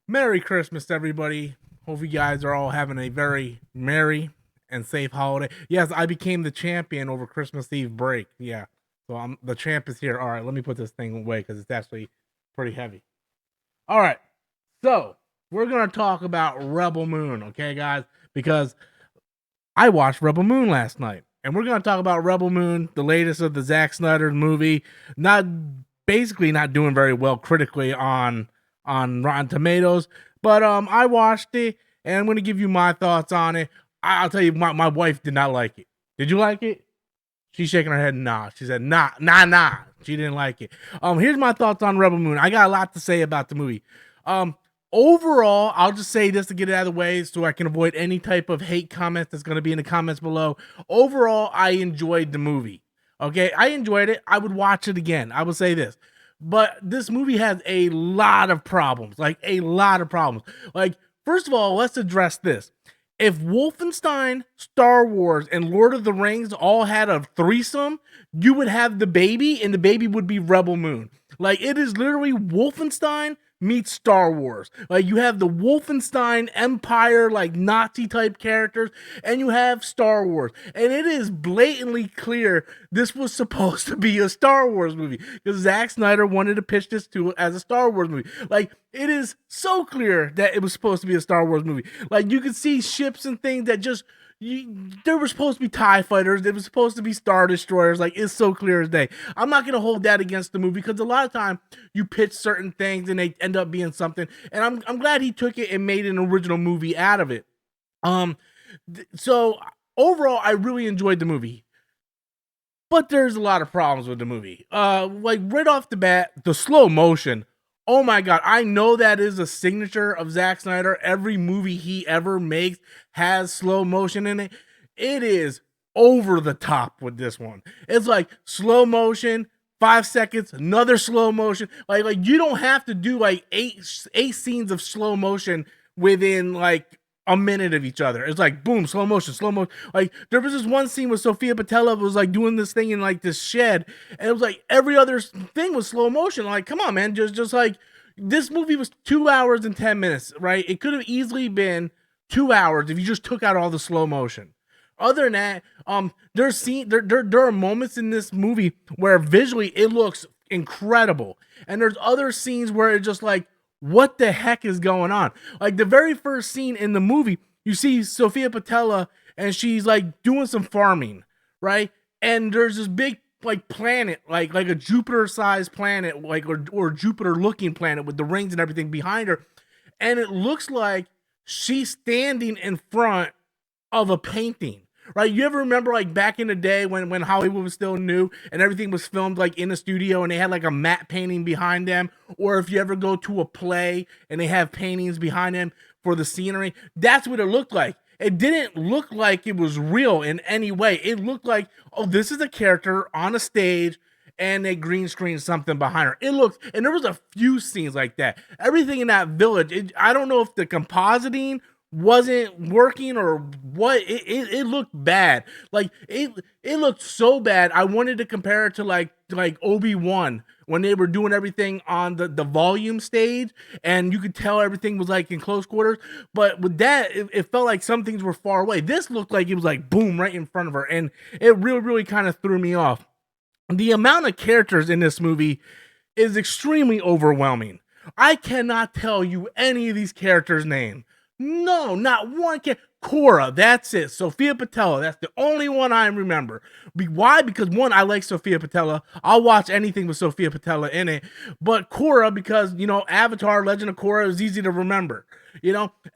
Merry Christmas, everybody. Hope you guys are all having a very merry and safe holiday. Yes, I became the champion over Christmas Eve break. Yeah. So I'm the champ is here. All right, let me put this thing away because it's actually pretty heavy. All right. So we're gonna talk about Rebel Moon, okay, guys? Because I watched Rebel Moon last night. And we're gonna talk about Rebel Moon, the latest of the Zack Snyder movie. Not basically not doing very well critically on Rotten Tomatoes. But I watched it and I'm gonna give you my thoughts on it. I'll tell you, my wife did not like it. Did you like it? She's shaking her head, nah. She said, nah. She didn't like it. Here's my thoughts on Rebel Moon. I got a lot to say about the movie. Um, Overall, I'll just say this to get it out of the way so I can avoid any type of hate comments that's going to be in the comments below. Overall, I enjoyed the movie. Okay, I enjoyed it. I would watch it again. I would say this. But this movie has a lot of problems. Like, a lot of problems. Like, first of all, let's address this. If Wolfenstein, Star Wars, and Lord of the Rings all had a threesome, you would have the baby, and the baby would be Rebel Moon. Like, it is literally Wolfenstein meets Star Wars. Like, you have the Wolfenstein Empire, like Nazi type characters, and you have Star Wars. And it is blatantly clear this was supposed to be a Star Wars movie because Zack Snyder wanted to pitch this to as a Star Wars movie. Like, it is so clear that it was supposed to be a Star Wars movie. Like, you could see ships and things that just there were supposed to be TIE fighters, there was supposed to be Star Destroyers. Like, it's so clear as day. I'm not gonna hold that against the movie because a lot of time you pitch certain things and they end up being something. And I'm glad he took it and made an original movie out of it. Um, so overall, I really enjoyed the movie. But there's a lot of problems with the movie. Like right off the bat, the slow motion. Oh my god, I know that is a signature of Zack Snyder. Every movie he ever makes has slow motion in it. It is over the top with this one. It's like slow motion, 5 seconds, another slow motion. Like you don't have to do like eight scenes of slow motion within like a minute of each other. It's like boom, slow motion, slow motion. Like there was this one scene where Sofia Patella was like doing this thing in like this shed, and it was like every other thing was slow motion. Like, come on, man, just like this movie was 2 hours and 10 minutes, right? It could have easily been 2 hours if you just took out all the slow motion. Other than that, there are moments in this movie where visually it looks incredible, and there's other scenes where it's just like what the heck is going on? Like the very first scene in the movie, you see Sofia Patella and she's like doing some farming, right? And there's this big like planet, like a Jupiter-sized planet, like or Jupiter-looking planet with the rings and everything behind her, and it looks like she's standing in front of a painting. Right? You ever remember like back in the day when Hollywood was still new and everything was filmed like in a studio and they had like a matte painting behind them, or if you ever go to a play and they have paintings behind them for the scenery, that's what it looked like. It didn't look like it was real in any way. It looked like, oh, this is a character on a stage and they green screen something behind her. It looked, and there was a few scenes like that. Everything in that village, I don't know if the compositing wasn't working or what. It looked bad. Like it looked so bad. I wanted to compare it to like Obi-Wan when they were doing everything on the volume stage and you could tell everything was like in close quarters, but with that it felt like some things were far away. This looked like it was like boom right in front of her, and it really kind of threw me off. The amount of characters in this movie is extremely overwhelming. I cannot tell you any of these characters' names. No, not one can. Cora, that's it. Sofia Patella, that's the only one I remember. Why? Because one, I like Sofia Patella. I'll watch anything with Sofia Patella in it. But Cora, because Avatar: Legend of Korra is easy to remember.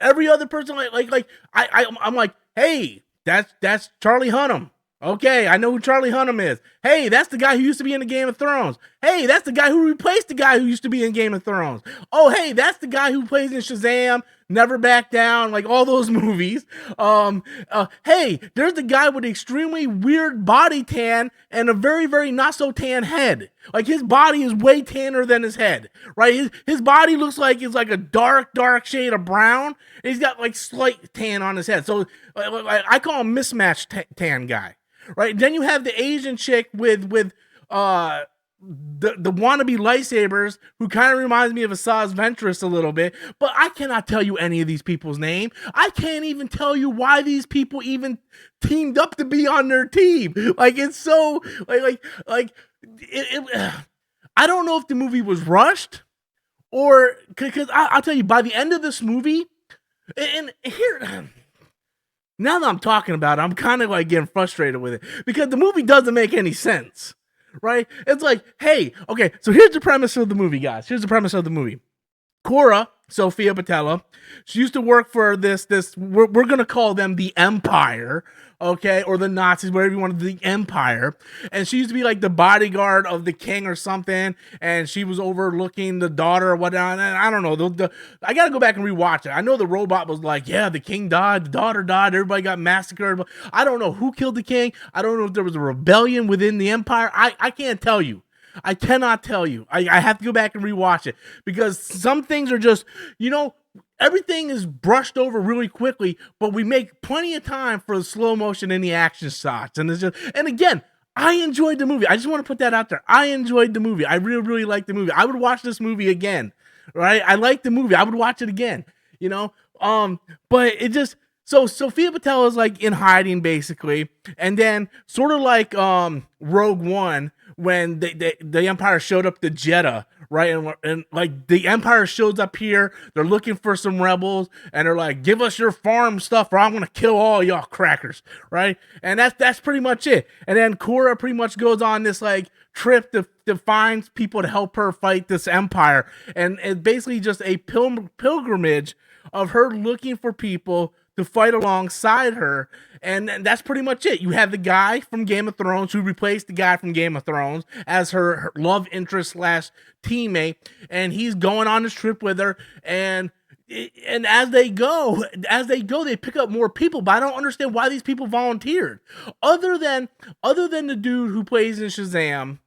Every other person, I'm like, hey, that's Charlie Hunnam. Okay, I know who Charlie Hunnam is. Hey, that's the guy who used to be in the Game of Thrones. Hey, that's the guy who replaced the guy who used to be in Game of Thrones. Oh, hey, that's the guy who plays in Shazam, Never Back Down, like all those movies. Hey, there's the guy with extremely weird body tan and a very, very not so tan head. Like his body is way tanner than his head, right? His body looks like it's like a dark shade of brown. And he's got like slight tan on his head. So I call him mismatched tan guy. Right, then you have the Asian chick with the wannabe lightsabers who kind of reminds me of Asajj Ventress a little bit, but I cannot tell you any of these people's name. I can't even tell you why these people even teamed up to be on their team. Like it's so I don't know if the movie was rushed or because I'll tell you by the end of this movie, and here. Now that I'm talking about it, I'm kind of like getting frustrated with it because the movie doesn't make any sense, right? It's like, hey, okay, so here's the premise of the movie, guys. Here's the premise of the movie. Cora, Sofia Boutella, she used to work for this we're going to call them the Empire, okay, or the Nazis, whatever you want, the Empire. And she used to be like the bodyguard of the king or something, and she was overlooking the daughter or whatnot. And I don't know, I got to go back and rewatch it. I know the robot was like, yeah, the king died, the daughter died, everybody got massacred. I don't know who killed the king. I don't know if there was a rebellion within the Empire. I can't tell you. I cannot tell you. I have to go back and rewatch it because some things are just, everything is brushed over really quickly, but we make plenty of time for the slow motion and the action shots. And it's just, and again, I enjoyed the movie. I just want to put that out there. I enjoyed the movie. I really, really liked the movie. I would watch this movie again, right? I liked the movie. I would watch it again, but it just, so Sofia Boutella is like in hiding basically. And then sort of like Rogue One, when the Empire showed up to Jeddah, right? And like the Empire shows up here, they're looking for some rebels, and they're like, give us your farm stuff or I'm gonna kill all y'all crackers, right? And that's pretty much it. And then Cora pretty much goes on this like trip to find people to help her fight this Empire. And it's basically just a pilgrimage of her looking for people to fight alongside her, and that's pretty much it. You have the guy from Game of Thrones who replaced the guy from Game of Thrones as her love interest / teammate, and he's going on this trip with her, and as they go, they pick up more people, but I don't understand why these people volunteered, other than the dude who plays in Shazam.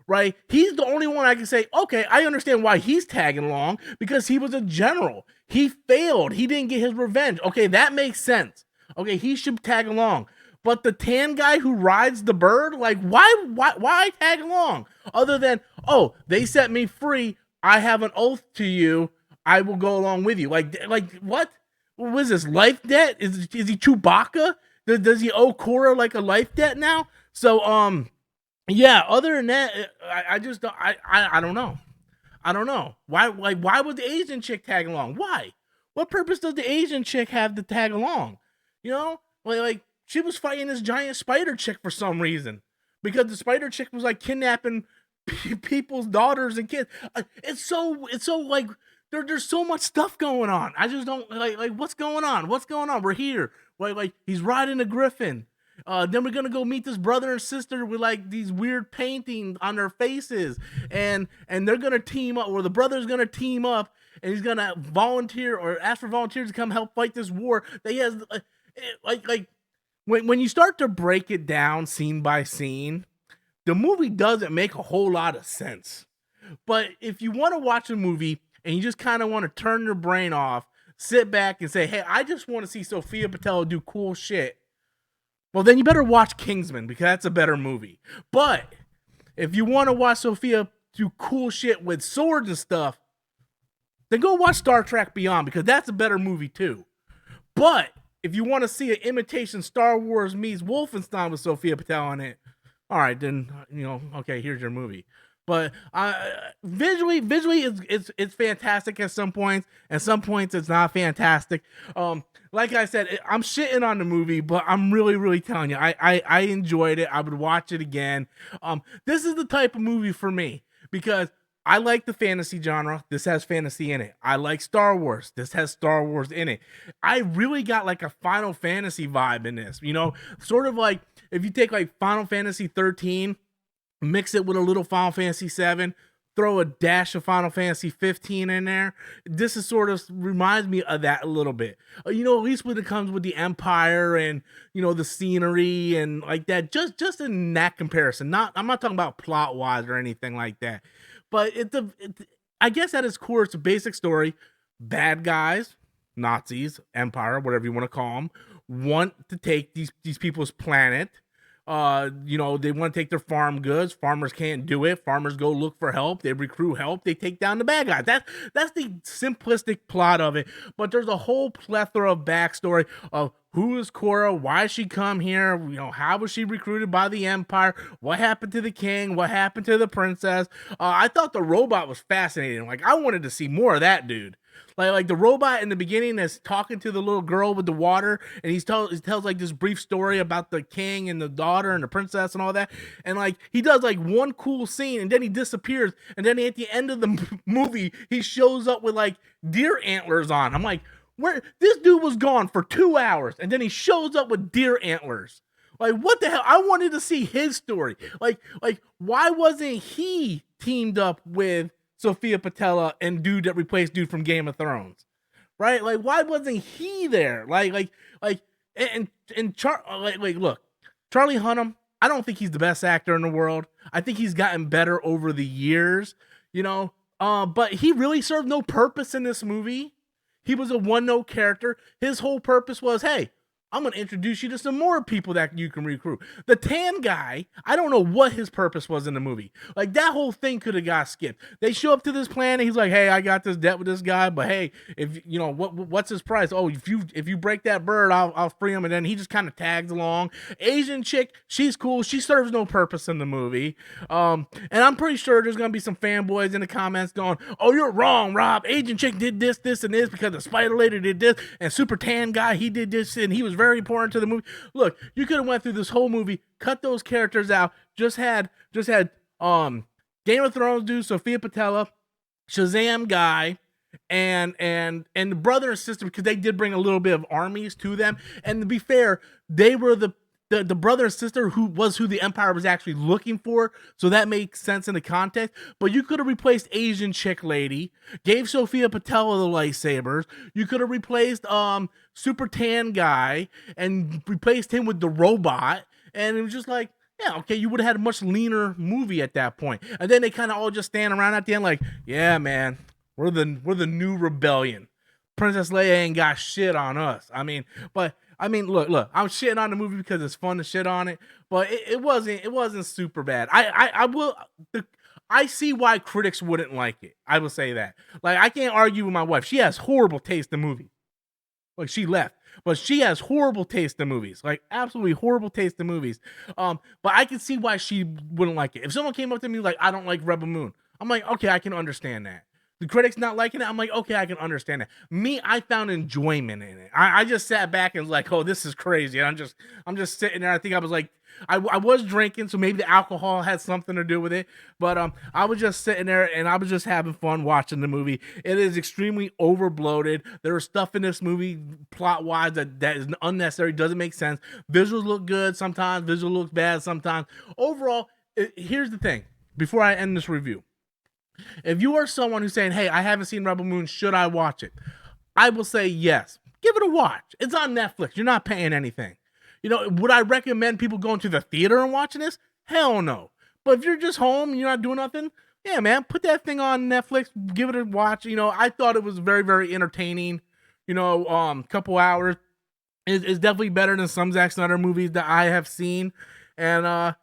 Right? He's the only one I can say, okay, I understand why he's tagging along because he was a general. He failed. He didn't get his revenge. Okay, that makes sense. Okay, he should tag along. But the tan guy who rides the bird, like, why tag along? Other than, oh, they set me free. I have an oath to you. I will go along with you. Like what? What was this, life debt? Is he Chewbacca? Does he owe Cora like a life debt now? So, yeah, other than that, I just don't, I don't know. I don't know. Why would the Asian chick tag along? Why? What purpose does the Asian chick have to tag along? Like she was fighting this giant spider chick for some reason. Because the spider chick was like kidnapping people's daughters and kids. It's so like there's so much stuff going on. I just don't like what's going on? What's going on? We're here. Like he's riding a griffin. Then we're gonna go meet this brother and sister with like these weird paintings on their faces, and they're gonna team up, or the brother's gonna team up, and he's gonna volunteer or ask for volunteers to come help fight this war. That he has like when you start to break it down scene by scene, the movie doesn't make a whole lot of sense. But if you want to watch a movie and you just kind of want to turn your brain off, sit back and say, hey, I just want to see Sofia Boutella do cool shit. Well, then you better watch Kingsman because that's a better movie. But if you want to watch Sofia do cool shit with swords and stuff, then go watch Star Trek Beyond because that's a better movie too. But if you want to see an imitation Star Wars meets Wolfenstein with Sofia Boutella in it, all right, then okay, here's your movie. But visually, it's fantastic at some points. At some points, it's not fantastic. Like I said, I'm shitting on the movie, but I'm really, really telling you, I enjoyed it. I would watch it again. This is the type of movie for me because I like the fantasy genre. This has fantasy in it. I like Star Wars. This has Star Wars in it. I really got like a Final Fantasy vibe in this. Sort of like if you take like Final Fantasy 13. Mix it with a little Final Fantasy 7, throw a dash of Final Fantasy 15 in there. This is sort of reminds me of that a little bit. At least when it comes with the Empire and, the scenery and like that. Just in that comparison. I'm not talking about plot-wise or anything like that. But I guess at its core, it's a basic story. Bad guys, Nazis, Empire, whatever you want to call them, want to take these people's planet. You know, they want to take their farm goods. Farmers can't do it. Farmers go look for help. They recruit help. They take down the bad guys. That's the simplistic plot of it. But there's a whole plethora of backstory of who is Korra, why she come here, you know, how was she recruited by the Empire, what happened to the king, what happened to the princess. I thought the robot was fascinating. Like, I wanted to see more of that dude. Like the robot in the beginning is talking to the little girl with the water, and he tells like this brief story about the king and the daughter and the princess and all that. And like he does like one cool scene, and then he disappears. And then at the end of the movie, he shows up with like deer antlers on. I'm like, where this dude was gone for 2 hours, and then he shows up with deer antlers. Like, what the hell? I wanted to see his story. Like why wasn't he teamed up with Sophia Patella and dude that replaced dude from Game of Thrones, right? Like, why wasn't he there? Like, look, Charlie Hunnam. I don't think he's the best actor in the world. I think he's gotten better over the years, you know. But he really served no purpose in this movie. He was a one-note character. His whole purpose was, hey, I'm going to introduce you to some more people that you can recruit. The tan guy, I don't know what his purpose was in the movie. Like, that whole thing could have got skipped. They show up to this planet. He's like, hey, I got this debt with this guy, but hey, if you know, what's his price? Oh, if you break that bird, I'll free him. And then he just kind of tags along. Asian chick, she's cool. She serves no purpose in the movie. And I'm pretty sure there's going to be some fanboys in the comments going, oh, you're wrong, Rob. Asian chick did this, and this because the spider lady did this, and super tan guy, he did this, and he was very important to the movie. Look, you could have went through this whole movie, cut those characters out, just had Game of Thrones dude, Sophia Patella, Shazam guy, and the brother and sister, because they did bring a little bit of armies to them. And to be fair, they were the brother and sister who the Empire was actually looking for, so that makes sense in the context. But you could have replaced Asian chick lady, gave Sophia Patella the lightsabers. You could have replaced super tan guy and replaced him with the robot, and it was just like, yeah, okay, you would have had a much leaner movie at that point. And then they kind of all just stand around at the end like, yeah, man, we're the new rebellion. Princess Leia ain't got shit on us. I mean, look, I'm shitting on the movie because it's fun to shit on it, but it wasn't super bad. I see why critics wouldn't like it. I will say that. Like, I can't argue with my wife. She has horrible taste in movies. Like, she left, but she has horrible taste in movies. Like, absolutely horrible taste in movies. But I can see why she wouldn't like it. If someone came up to me like, I don't like Rebel Moon, I'm like, okay, I can understand that. The critics not liking it, I'm like, okay, I can understand that. Me, I found enjoyment in it. I just sat back and was like, oh, this is crazy. And I'm just sitting there. I think I was like, I was drinking, so maybe the alcohol had something to do with it. But I was just sitting there and I was just having fun watching the movie. It is extremely overbloated. There is stuff in this movie plot-wise that is unnecessary, doesn't make sense. Visuals look good sometimes, visual looks bad sometimes. Overall, here's the thing. Before I end this review, if you are someone who's saying, hey, I haven't seen Rebel Moon, should I watch it? I will say yes. Give it a watch. It's on Netflix. You're not paying anything. You know, would I recommend people going to the theater and watching this? Hell no. But if you're just home and you're not doing nothing, yeah, man, put that thing on Netflix, give it a watch. You know, I thought it was very, very entertaining. You know, couple hours. It's definitely better than some Zack Snyder movies that I have seen. And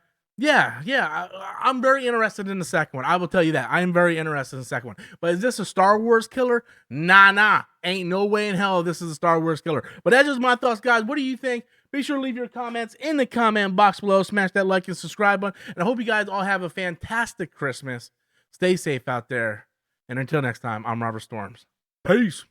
yeah, I'm very interested in the second one. I will tell you that. I am very interested in the second one. But is this a Star Wars killer? Nah. Ain't no way in hell this is a Star Wars killer. But that's just my thoughts, guys. What do you think? Be sure to leave your comments in the comment box below. Smash that like and subscribe button. And I hope you guys all have a fantastic Christmas. Stay safe out there. And until next time, I'm Robert Storms. Peace.